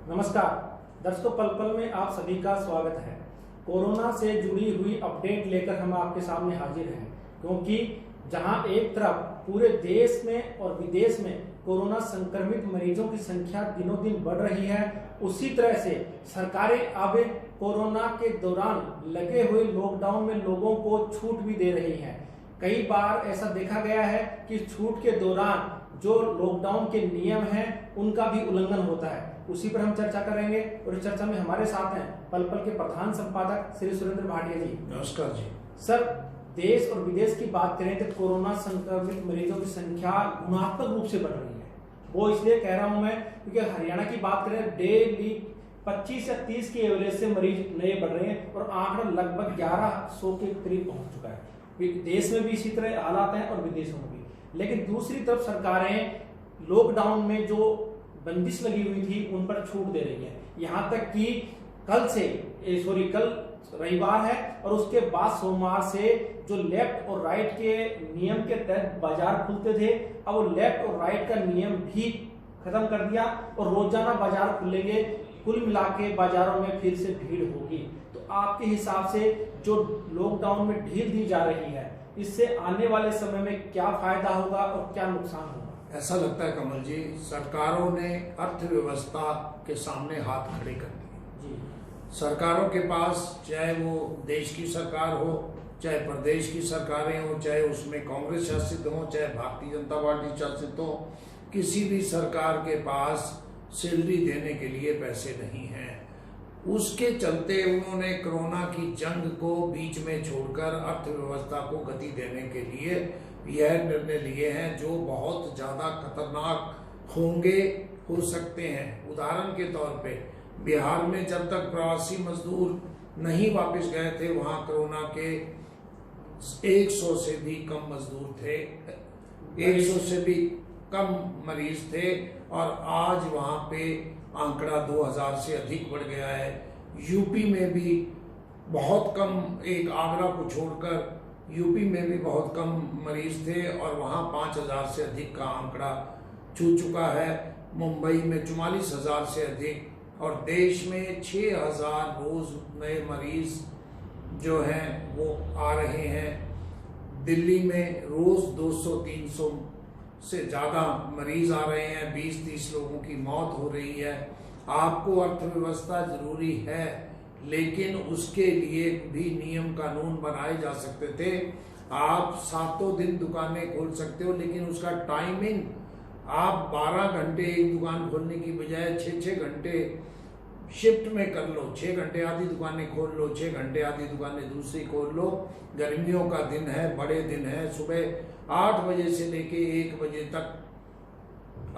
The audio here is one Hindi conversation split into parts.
नमस्कार दर्शकों, पल पल में आप सभी का स्वागत है। कोरोना से जुड़ी हुई अपडेट लेकर हम आपके सामने हाजिर हैं, क्योंकि जहां एक तरफ पूरे देश में और विदेश में कोरोना संक्रमित मरीजों की संख्या दिनों दिन बढ़ रही है, उसी तरह से सरकारें अब कोरोना के दौरान लगे हुए लॉकडाउन में लोगों को छूट भी दे रही हैं। कई बार ऐसा देखा गया है कि छूट के दौरान जो लॉकडाउन के नियम हैं उनका भी उल्लंघन होता है। उसी पर हम चर्चा करेंगे और इस चर्चा में हमारे साथ हैं पल पल के प्रधान संपादक श्री सुरेंद्र भाटिया जी। नमस्कार जी। सर, देश और विदेश की बात करें तो कोरोना संक्रमित मरीजों की संख्या गुणात्मक रूप से बढ़ रही है। वो इसलिए कह रहा हूं मैं क्योंकि हरियाणा की बात करें, डेली 25 या 30 के एवरेज से मरीज नए बढ़ रहे हैं और आंकड़ा लगभग 1100 के करीब पहुंच चुका है। देश में भी इसी तरह हालात हैं और विदेशों में भी। लेकिन दूसरी तरफ सरकारें लॉकडाउन में जो बंदिश लगी हुई थी उन पर छूट दे रही है। यहां तक कि कल रविवार है और उसके बाद सोमवार से जो लेफ्ट और राइट के नियम के तहत बाजार खुलते थे, अब वो लेफ्ट और राइट का नियम भी खत्म कर दिया और रोजाना बाजार खुलेंगे। कुल मिला के बाजारों में फिर से भीड़ होगी। तो आपके हिसाब से जो लॉकडाउन में ढील दी जा रही है, इससे आने वाले समय में क्या फायदा होगा और क्या नुकसान होगा? ऐसा लगता है कमल जी, सरकारों ने अर्थव्यवस्था के सामने हाथ खड़े कर दिए। सरकारों के पास, चाहे वो देश की सरकार हो, चाहे प्रदेश की सरकारें हो, चाहे उसमें कांग्रेस शासित हो, चाहे भारतीय जनता पार्टी शासित हो, किसी भी सरकार के पास सैलरी देने के लिए पैसे नहीं हैं। उसके चलते उन्होंने कोरोना की जंग को बीच में छोड़कर अर्थव्यवस्था को गति देने के लिए यह निर्णय लिए हैं, जो बहुत ज्यादा खतरनाक हो सकते हैं। उदाहरण के तौर पे बिहार में जब तक प्रवासी मजदूर नहीं वापस गए थे, वहां कोरोना के 100 से भी कम मजदूर थे, 100 से भी कम मरीज थे और आज वहां पे आंकड़ा 2000 से अधिक बढ़ गया है। यूपी में भी बहुत कम, एक आगरा को छोड़कर यूपी में भी बहुत कम मरीज थे और वहां 5000 से अधिक का आंकड़ा छू चुका है। मुंबई में 44,000 से अधिक और देश में 6000 रोज नए मरीज जो हैं वो आ रहे हैं। दिल्ली में रोज 200-300 से ज्यादा मरीज आ रहे हैं, 20-30 लोगों की मौत हो रही है। आपको अर्थव्यवस्था जरूरी है, लेकिन उसके लिए भी नियम कानून बनाए जा सकते थे। आप 7 दिन दुकानें खोल सकते हो, लेकिन उसका टाइमिंग आप 12 घंटे एक दुकान खोलने की बजाय 6-6 घंटे शिफ्ट में कर लो। 6 घंटे आधी दुकानें खोल लो, 6 घंटे आधी दुकानें दूसरी खोल लो। गर्मियों का दिन है, बड़े दिन है, सुबह 8 बजे से लेके 1 बजे तक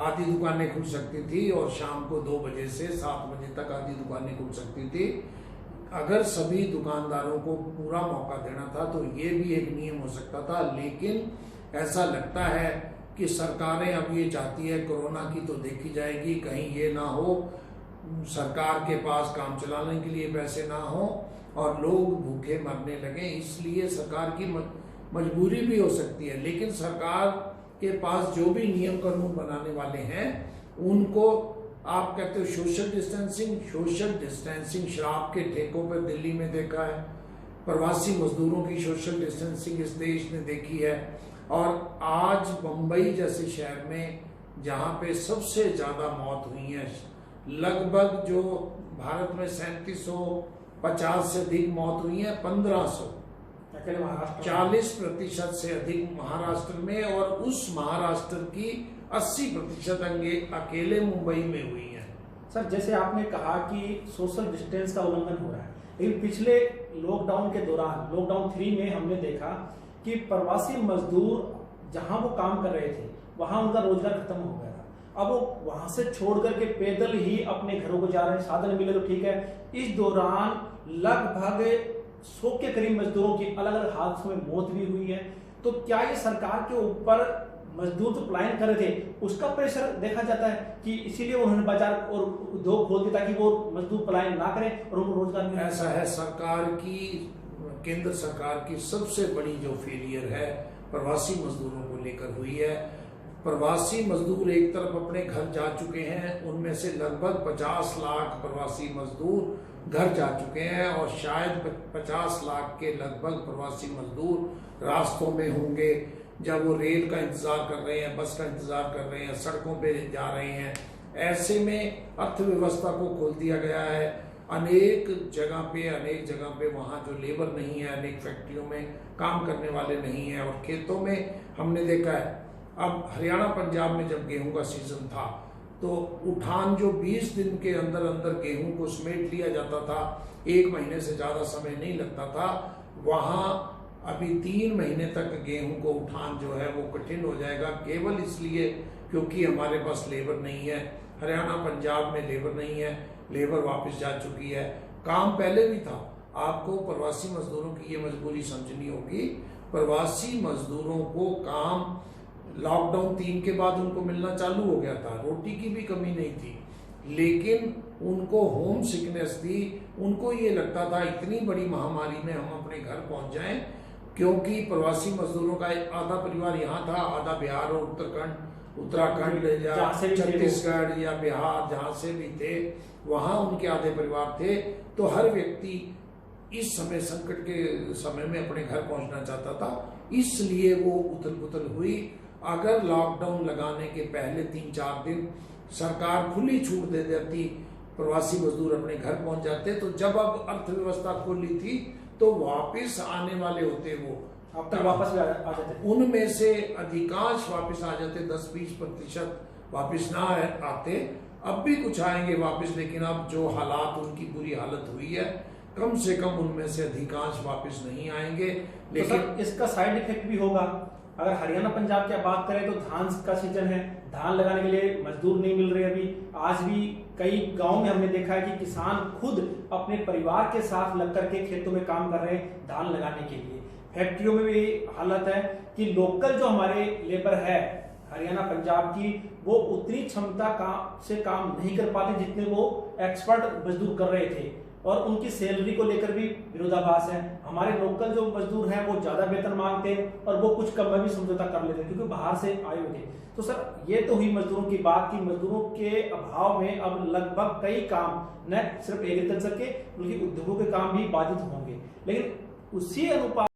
आधी दुकानें खुल सकती थी और शाम को 2 बजे से 7 बजे तक आधी दुकानें खुल सकती थी। अगर सभी दुकानदारों को पूरा मौका देना था तो ये भी एक नियम हो सकता था, लेकिन ऐसा लगता है कि सरकारें अब ये चाहती है कोरोना की तो देखी जाएगी, कहीं ये ना हो सरकार के पास काम चलाने के लिए पैसे ना हो और लोग भूखे मरने लगे। इसलिए सरकार की मजबूरी भी हो सकती है, लेकिन सरकार के पास जो भी नियम कानून बनाने वाले हैं उनको, आप कहते हो सोशल डिस्टेंसिंग शराब के ठेकों पर दिल्ली में देखा है, प्रवासी मजदूरों की सोशल डिस्टेंसिंग इस देश ने देखी है। और आज मुंबई जैसे शहर में जहां पे सबसे ज्यादा मौत हुई है, लगभग जो भारत में 3750 से अधिक मौत हुई है, 1500, 40% से अधिक महाराष्ट्र में, और उस महाराष्ट्र की 80% अकेले मुंबई में हुई है। सर, जैसे आपने कहा कि सोशल डिस्टेंस का उल्लंघन हो रहा है, लेकिन पिछले लॉकडाउन के दौरान, लॉकडाउन 3 में हमने देखा कि प्रवासी मजदूर जहां वो काम कर रहे थे वहां उनका रोजगार खत्म हो गया था। अब वो वहां से छोड़ करके पैदल ही अपने घरों को जा रहे हैं, साधन मिले तो ठीक है। इस दौरान लगभग 100 के करीब मजदूरों की अलग अलग हादसों में मौत भी हुई है। तो क्या ये सरकार के ऊपर, मजदूर तो पलायन कर रहे थे उसका प्रेशर देखा जाता है कि इसीलिए उन्होंने बाजार और उद्योग खोल दिया ताकि वो मजदूर पलायन ना करें और उनको रोजगार मिले? ऐसा है, सरकार की, केंद्र सरकार की सबसे बड़ी जो फेलियर है प्रवासी मजदूरों को लेकर हुई है। प्रवासी मजदूर एक तरफ अपने घर जा चुके हैं, उनमें से लगभग 50 लाख प्रवासी मजदूर घर जा चुके हैं और शायद 50 लाख के लगभग प्रवासी मजदूर रास्तों में होंगे, जब वो रेल का इंतजार कर रहे हैं, बस का इंतजार कर रहे हैं, सड़कों पे जा रहे हैं। ऐसे में अर्थव्यवस्था को खोल दिया गया है। अनेक जगह पे वहाँ जो लेबर नहीं है, अनेक फैक्ट्रियों में काम करने वाले नहीं हैं और खेतों में हमने देखा है। अब हरियाणा पंजाब में जब गेहूं का सीजन था तो उठान जो 20 दिन के अंदर अंदर गेहूं को समेट लिया जाता था, 1 महीने से ज़्यादा समय नहीं लगता था, वहाँ अभी 3 महीने तक गेहूं को उठान जो है वो कठिन हो जाएगा, केवल इसलिए क्योंकि हमारे पास लेबर नहीं है। हरियाणा पंजाब में लेबर नहीं है, लेबर वापस जा चुकी है। काम पहले भी था। आपको प्रवासी मजदूरों की ये मजबूरी समझनी होगी। प्रवासी मजदूरों को काम लॉकडाउन 3 के बाद उनको मिलना चालू हो गया था, रोटी की भी कमी नहीं थी, लेकिन उनको होम सिकनेस थी। उनको ये लगता था इतनी बड़ी महामारी में हम अपने घर पहुंच जाएं, क्योंकि प्रवासी मजदूरों का आधा परिवार यहाँ था, आधा बिहार और उत्तराखंड या छत्तीसगढ़ या बिहार, जहाँ से भी थे वहाँ उनके आधे परिवार थे। तो हर व्यक्ति इस समय संकट के समय में अपने घर पहुंचना चाहता था, इसलिए वो उथल पुथल हुई। अगर लॉकडाउन लगाने के पहले 3-4 दिन सरकार खुली छूट दे देती, प्रवासी मजदूर अपने घर पहुंच जाते, तो जब अब अर्थव्यवस्था खुली थी तो वापस आने वाले होते वो अब तक वापस आ जाते, उनमें से अधिकांश वापस आ जाते, 10-20% वापस ना आते। अब भी कुछ आएंगे वापस, लेकिन अब जो हालात, उनकी बुरी हालत हुई है, कम से कम उनमें से अधिकांश वापस नहीं आएंगे। लेकिन तो इसका साइड इफेक्ट भी होगा। अगर हरियाणा पंजाब की बात करें तो धान का सीजन है, धान लगाने के लिए मजदूर नहीं मिल रहे। अभी आज भी कई गांव में हमने देखा है कि किसान खुद अपने परिवार के साथ लग करके खेतों में काम कर रहे हैं धान लगाने के लिए। फैक्ट्रियों में भी हालत है कि लोकल जो हमारे लेबर है हरियाणा पंजाब की, वो उतनी क्षमता से काम नहीं कर पाते जितने वो एक्सपर्ट मजदूर कर रहे थे, और उनकी सैलरी को लेकर भी विरोधाभास है। हमारे लोकल जो मजदूर हैं वो ज्यादा वेतन मांगते हैं और वो कुछ कम में भी समझौता कर लेते हैं क्योंकि बाहर से आए हुए थे। तो सर ये तो हुई मजदूरों की बात की। मजदूरों के अभाव में अब लगभग कई काम, न सिर्फ एग्रीकल्चर के बल्कि उद्योगों के काम भी बाधित होंगे। लेकिन उसी अनुपात